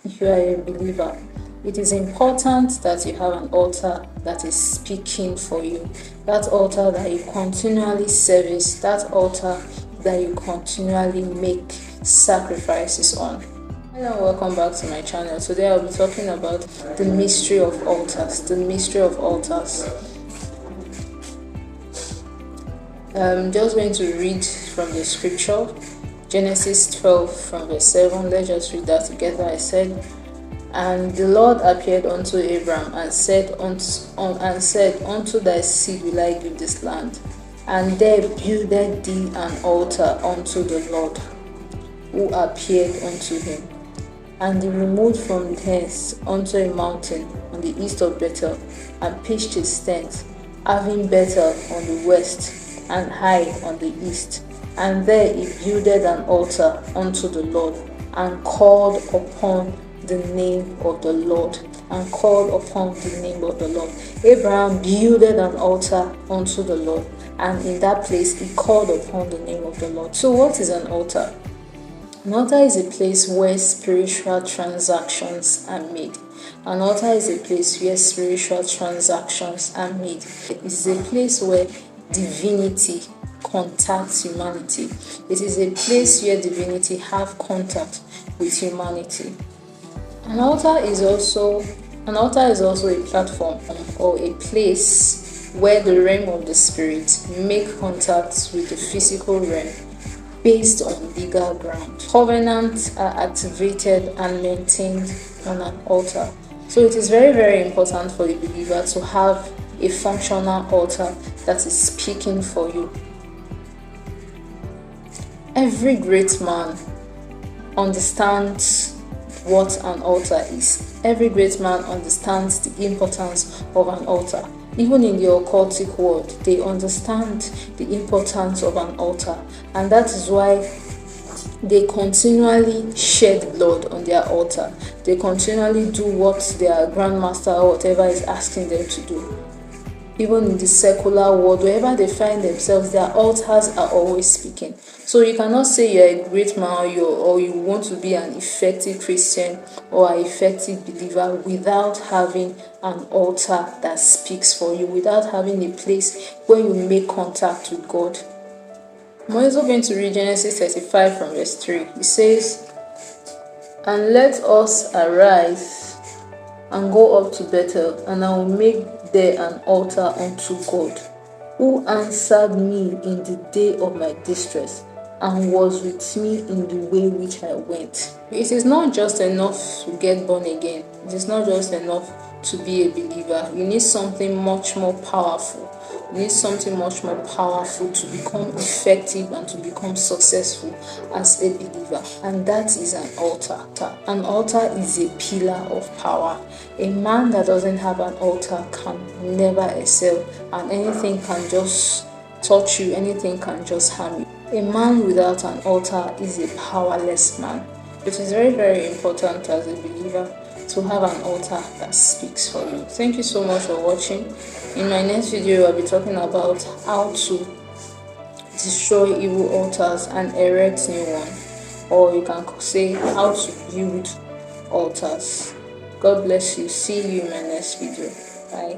if you are a believer, it is important that you have an altar that is speaking for you, that altar that you continually service, that altar that you continually make sacrifices on. Hello and welcome back to my channel. Today I'll be talking about the mystery of altars. The mystery of altars. I'm just going to read from the scripture, Genesis 12 from verse 7. Let's just read that together. I said, "And the Lord appeared unto Abram and said, Unto thy seed will I give this land, and there builded thee an altar unto the Lord, who appeared unto him. And he removed from thence unto a mountain on the east of Bethel, and pitched his tent, having Bethel on the west, and Hai on the east. And there he builded an altar unto the Lord, and called upon the name of the Lord." And called upon the name of the Lord. Abraham builded an altar unto the Lord, and in that place he called upon the name of the Lord. So what is an altar? An altar is a place where spiritual transactions are made. An altar is a place where spiritual transactions are made. It is a place where divinity contacts humanity. It is a place where divinity have contact with humanity. An altar is also a platform or a place where the realm of the spirit make contact with the physical realm based on legal ground. Covenants are activated and maintained on an altar. So it is very, very important for a believer to have a functional altar that is speaking for you. Every great man understands what an altar is. Every great man understands the importance of an altar. Even in the occultic world, they understand the importance of an altar, and that is why they continually shed blood on their altar. They continually do what their grandmaster or whatever is asking them to do. Even in the secular world, wherever they find themselves, their altars are always speaking. So you cannot say you're a great man or you want to be an effective Christian or an effective believer without having an altar that speaks for you, without having a place where you make contact with God. I'm also going to read Genesis 35 from verse 3. It says, "And let us arise and go up to Bethel, and I will make there an altar unto God, who answered me in the day of my distress, and was with me in the way which I went." It is not just enough to get born again. It is not just enough to be a believer. You need something much more powerful. You need something much more powerful to become effective and to become successful as a believer. And that is an altar. An altar is a pillar of power. A man that doesn't have an altar can never excel, and anything can just touch you, anything can just harm you. A man without an altar is a powerless man. It is very, very important as a believer to have an altar that speaks for you. Thank you so much for watching. In my next video, I'll be talking about how to destroy evil altars and erect new ones, or you can say how to build altars. God bless you. See you in my next video. Bye.